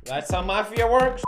That's how Mafia works.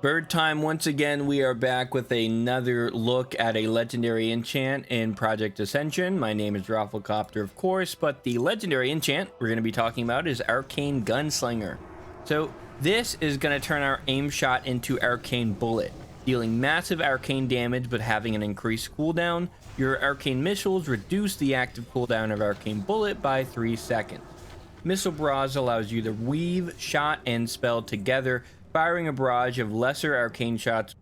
Bird time once again. We are back with another look at a legendary enchant in Project Ascension. My name is Rafflecopter, of course, but the legendary enchant we're going to be talking about is Arcane Gunslinger. So this is going to turn our aim shot into Arcane Bullet, dealing massive arcane damage but having an increased cooldown. Your arcane missiles reduce the active cooldown of Arcane Bullet by 3 seconds. Missile Barrage allows you to weave shot and spell together, firing a barrage of lesser arcane shots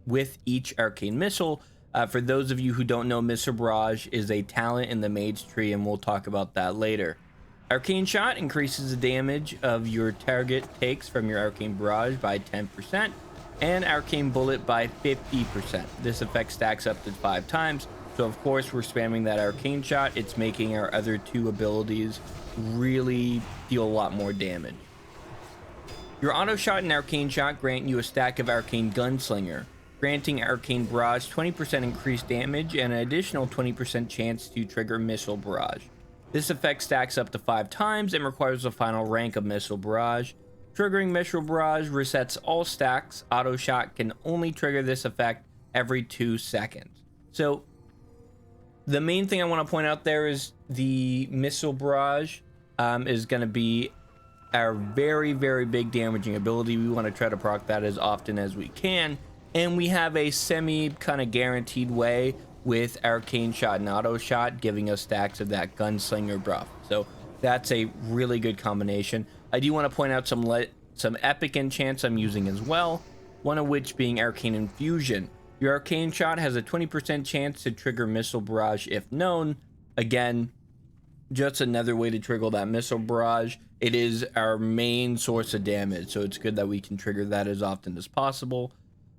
with each arcane missile. For those of you who don't know, Missile Barrage is a talent in the mage tree, and we'll talk about that later. Arcane Shot increases the damage of your target takes from your Arcane Barrage by 10%, and Arcane Bullet by 50%. This effect stacks up to 5 times, so of course we're spamming that Arcane Shot. It's making our other two abilities really deal a lot more damage. Your Auto Shot and Arcane Shot grant you a stack of Arcane Gunslinger, granting Arcane Barrage 20% increased damage and an additional 20% chance to trigger Missile Barrage. This effect stacks up to 5 times and requires the final rank of Missile Barrage. Triggering Missile Barrage resets all stacks. Auto Shot can only trigger this effect every 2 seconds. So the main thing I want to point out there is the Missile Barrage is going to be our very big damaging ability. We want to try to proc that as often as we can, and we have a semi kind of guaranteed way with Arcane Shot and Auto Shot giving us stacks of that Gunslinger buff. So that's a really good combination. I do want to point out some epic enchants I'm using as well, one of which being Arcane Infusion. Your Arcane Shot has a 20% chance to trigger Missile Barrage if known. Again, just another way to trigger that Missile Barrage. It is our main source of damage, so it's good that we can trigger that as often as possible.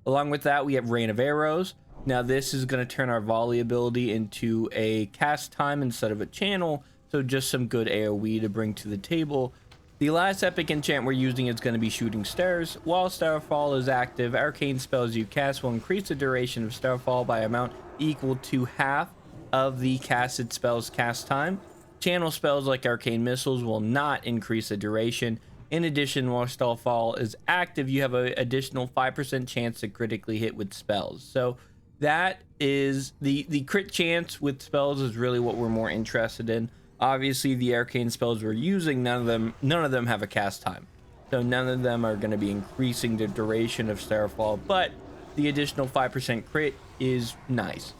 Along with that, we have Rain of Arrows. Now this is going to turn our volley ability into a cast time instead of a channel, so just some good AoE to bring to the table. The last epic enchant we're using is going to be Shooting Stars. While Starfall is active, arcane spells you cast will increase the duration of Starfall by amount equal to half of the casted spell's cast time. Channel spells like Arcane Missiles will not increase the duration. In addition, while Starfall is active, you have an additional 5% chance to critically hit with spells. So that is the crit chance with spells is really what we're more interested in. Obviously, the arcane spells we're using, none of them have a cast time, so none of them are going to be increasing the duration of Starfall. But the additional 5% crit is nice.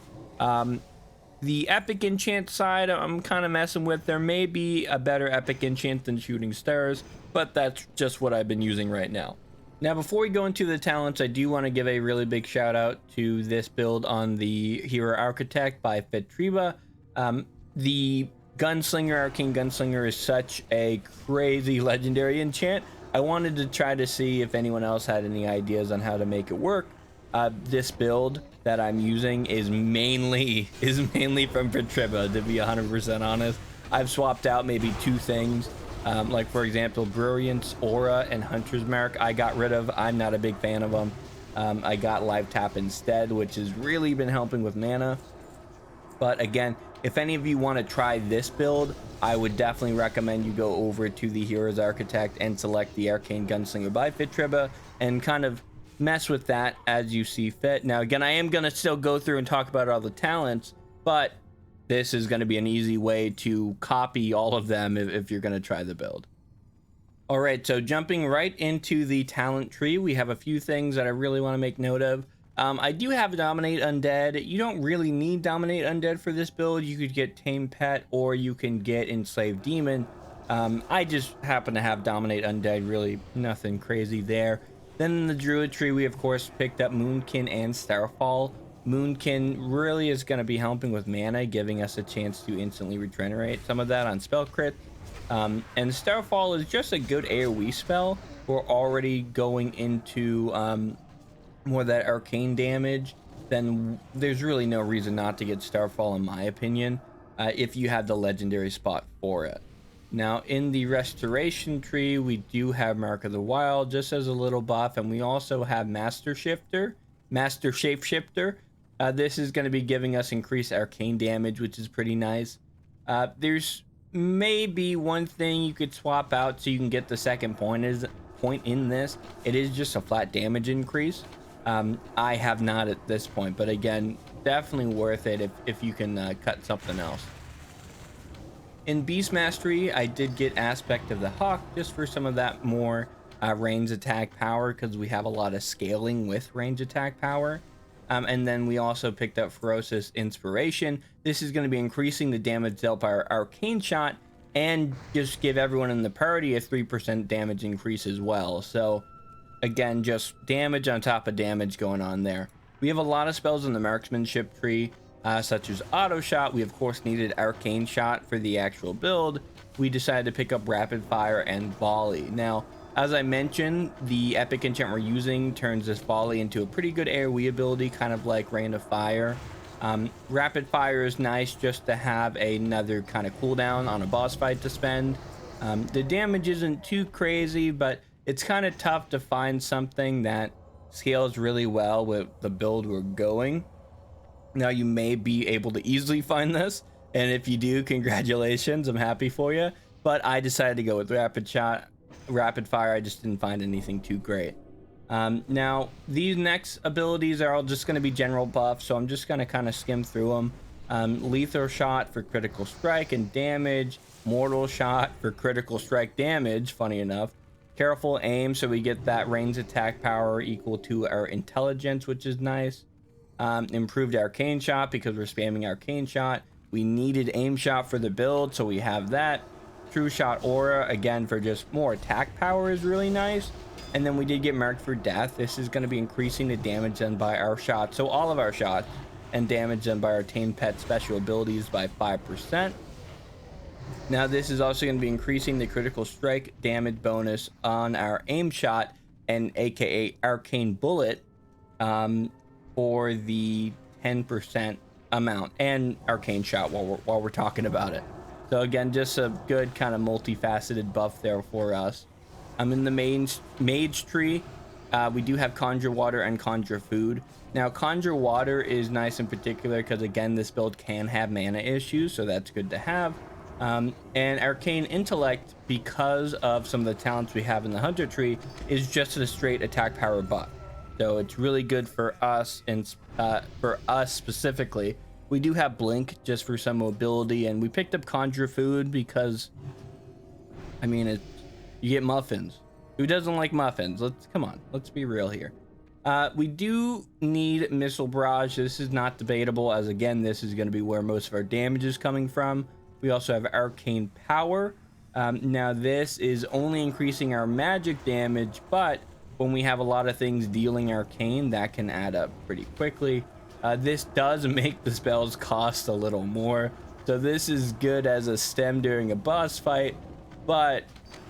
The epic enchant side, I'm kind of messing with. There may be a better epic enchant than Shooting Stars, but that's just what I've been using right now. Now, before we go into the talents, I do want to give a really big shout out to this build on the Hero Architect by Fitriba. The Gunslinger, Arcane Gunslinger, is such a crazy legendary enchant. I wanted to try to see if anyone else had any ideas on how to make it work. This build that I'm using is mainly from Fitriba, to be 100% honest. I've swapped out maybe 2 things, like for example Brilliance, Aura, and Hunter's Mark I got rid of. I'm not a big fan of them. I got Live Tap instead, which has really been helping with mana. But again, if any of you want to try this build, I would definitely recommend you go over to the Heroes Architect and select the Arcane Gunslinger by Fitriba and kind of mess with that as you see fit. Now again, I am going to still go through and talk about all the talents, but this is going to be an easy way to copy all of them if you're going to try the build. All right, so jumping right into the talent tree, we have a few things that I really want to make note of. I do have Dominate Undead. You don't really need Dominate Undead for this build. You could get Tame Pet or you can get Enslaved Demon. I just happen to have Dominate Undead, really nothing crazy there. Then in the Druid tree, we of course picked up Moonkin and Starfall. Moonkin really is going to be helping with mana, giving us a chance to instantly regenerate some of that on spell crit. And Starfall is just a good AoE spell. We're already going into more of that arcane damage. Then there's really no reason not to get Starfall, in my opinion, if you have the legendary spot for it. Now in the restoration tree, we do have Mark of the Wild just as a little buff, and we also have Master Shapeshifter. This is going to be giving us increased arcane damage, which is pretty nice. There's maybe one thing you could swap out so you can get the second point in this, it is just a flat damage increase. I have not at this point, but again, definitely worth it if you can cut something else. In Beast Mastery, I did get Aspect of the Hawk just for some of that more range attack power, because we have a lot of scaling with range attack power. And then we also picked up Ferocious Inspiration. This is going to be increasing the damage dealt by our Arcane Shot and just give everyone in the party a 3% damage increase as well. So again, just damage on top of damage going on there. We have a lot of spells in the marksmanship tree, such as Auto Shot. We of course needed Arcane Shot for the actual build. We decided to pick up Rapid Fire and Volley. Now, as I mentioned, the epic enchant we're using turns this Volley into a pretty good AoE ability, kind of like Rain of Fire. Rapid Fire is nice just to have another kind of cooldown on a boss fight to spend. The damage isn't too crazy, but it's kind of tough to find something that scales really well with the build we're going. Now, you may be able to easily find this, and if you do, congratulations, I'm happy for you. But I decided to go with Rapid Fire. I just didn't find anything too great. Now, these next abilities are all just going to be general buffs, so I'm just going to kind of skim through them. Lethal Shot for critical strike and damage. Mortal Shot for critical strike damage, funny enough. Careful Aim, so we get that range attack power equal to our intelligence, which is nice. Improved Arcane Shot because we're spamming Arcane Shot. We needed Aim Shot for the build, so we have that. True Shot Aura, again, for just more attack power is really nice. And then we did get Marked for Death. This is going to be increasing the damage done by our shots, so all of our shots, and damage done by our Tame Pet special abilities by 5%. Now, this is also going to be increasing the critical strike damage bonus on our Aim Shot, and aka Arcane Bullet, for the 10% amount, and Arcane Shot while we're talking about it. So again, just a good kind of multifaceted buff there for us. In the mage tree, we do have Conjure Water and Conjure Food. Now, Conjure Water is nice in particular because, again, this build can have mana issues, so that's good to have. And Arcane Intellect, because of some of the talents we have in the Hunter tree, is just a straight attack power buff. So it's really good for us, and for us specifically. We do have Blink just for some mobility, and we picked up Conjure Food because, I mean, you get muffins. Who doesn't like muffins? Come on, let's be real here. We do need Missile Barrage. This is not debatable, as again, this is going to be where most of our damage is coming from. We also have Arcane Power. Now, this is only increasing our magic damage, but when we have a lot of things dealing arcane, that can add up pretty quickly. This does make the spells cost a little more, so this is good as a stem during a boss fight, but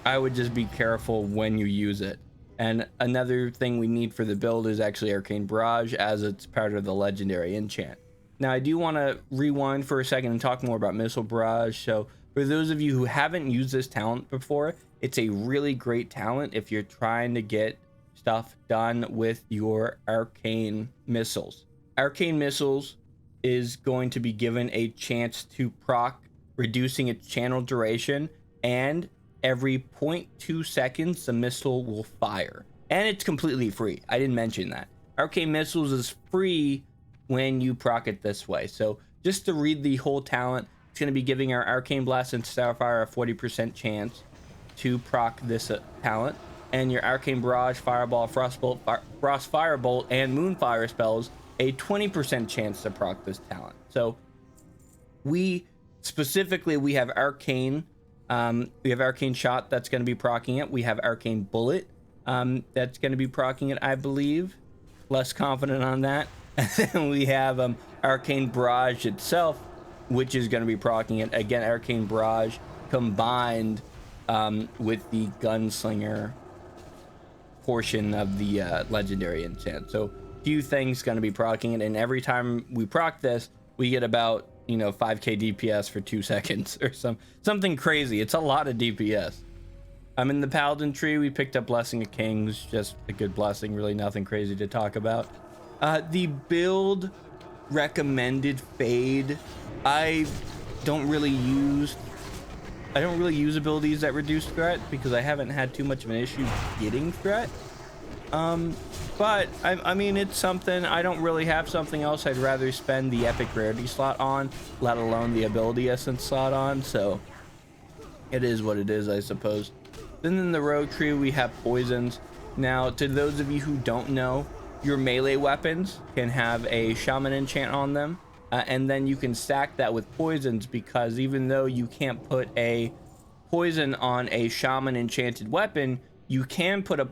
I would just be careful when you use it. And another thing we need for the build is actually Arcane Barrage, as it's part of the legendary enchant. Now, I do want to rewind for a second and talk more about Missile Barrage. So for those of you who haven't used this talent before, it's a really great talent if you're trying to get stuff done with your arcane missiles. Arcane Missiles is going to be given a chance to proc, reducing its channel duration, and every 0.2 seconds the missile will fire. And it's completely free. I didn't mention that. Arcane Missiles is free when you proc it this way. So just to read the whole talent, it's going to be giving our Arcane Blast and Starfire a 40% chance to proc this talent. And your Arcane Barrage, Fireball, Frostbolt, Frost Firebolt, and Moonfire spells a 20% chance to proc this talent. So we have Arcane. We have Arcane Shot that's going to be proccing it. We have Arcane Bullet that's going to be proccing it, I believe. Less confident on that. And then we have Arcane Barrage itself, which is going to be proccing it. Again, Arcane Barrage combined with the Gunslinger portion of the legendary enchant. So few things going to be proccing it, and every time we proc this, we get about 5k DPS for 2 seconds or something crazy. It's a lot of DPS. In the Paladin tree, we picked up Blessing of Kings, just a good blessing, really nothing crazy to talk about. The build recommended fade, I don't really use I don't really use abilities that reduce threat because I haven't had too much of an issue getting threat. But I mean, it's something. I don't really have something else I'd rather spend the epic rarity slot on, let alone the ability essence slot on. So it is what it is, I suppose. Then in the rogue tree, we have poisons. Now, to those of you who don't know, your melee weapons can have a shaman enchant on them, and then you can stack that with poisons, because even though you can't put a poison on a shaman enchanted weapon, you can put a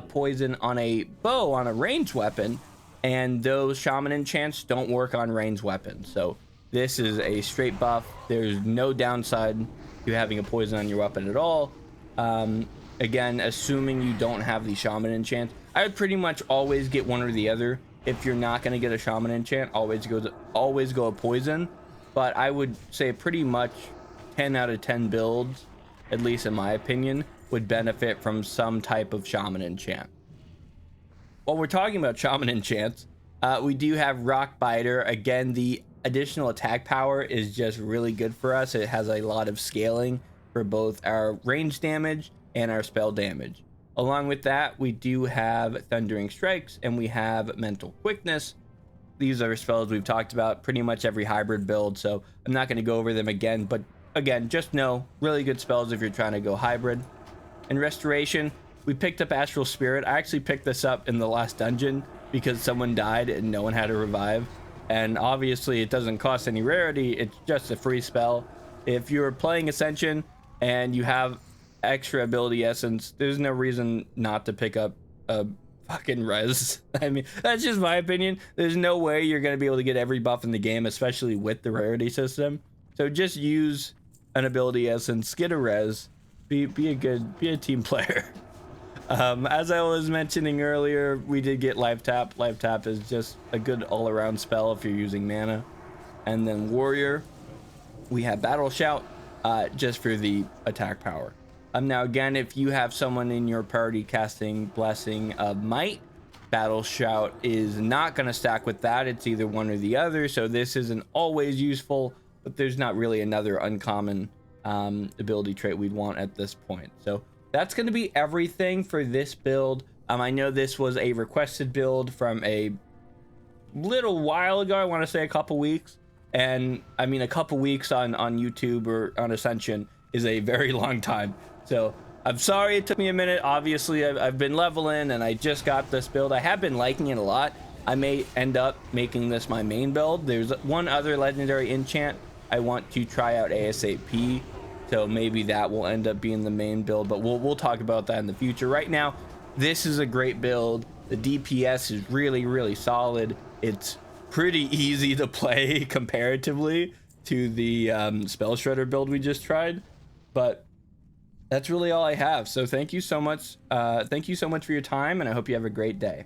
poison on a bow, on a ranged weapon, and those shaman enchants don't work on ranged weapons. So this is a straight buff. There's no downside to having a poison on your weapon at all. Again, assuming you don't have the shaman enchant, I would pretty much always get one or the other. If you're not going to get a shaman enchant, always go a poison. But I would say pretty much 10 out of 10 builds, at least in my opinion, would benefit from some type of shaman enchant. While we're talking about shaman enchants, we do have Rock Biter. Again, the additional attack power is just really good for us. It has a lot of scaling for both our range damage and our spell damage. Along with that, we do have Thundering Strikes, and we have Mental Quickness. These are spells we've talked about pretty much every hybrid build, so I'm not going to go over them again, but again, just know, really good spells if you're trying to go hybrid. In Restoration, we picked up Astral Spirit. I actually picked this up in the last dungeon because someone died and no one had a revive, and obviously it doesn't cost any rarity, it's just a free spell. If you're playing Ascension and you have extra ability essence, there's no reason not to pick up a fucking res. I mean, that's just my opinion. There's no way you're going to be able to get every buff in the game, especially with the rarity system. So just use an ability essence, get a res, be a team player. As I was mentioning earlier, we did get Life Tap. Life Tap is just a good all-around spell if you're using mana. And then Warrior, we have Battle Shout, just for the attack power. Now again, if you have someone in your party casting Blessing of Might, Battle Shout is not going to stack with that. It's either one or the other, so this isn't always useful, but there's not really another uncommon ability trait we'd want at this point. So that's going to be everything for this build. I know this was a requested build from a little while ago. I want to say a couple weeks, and I mean, a couple weeks on YouTube or on Ascension is a very long time. So I'm sorry it took me a minute. Obviously, I've been leveling and I just got this build. I have been liking it a lot. I may end up making this my main build. There's one other legendary enchant I want to try out ASAP, so maybe that will end up being the main build, but we'll talk about that in the future. Right now, this is a great build. The DPS is really solid. It's pretty easy to play comparatively to the Spell Shredder build we just tried, but that's really all I have. So thank you so much. Thank you so much for your time, and I hope you have a great day.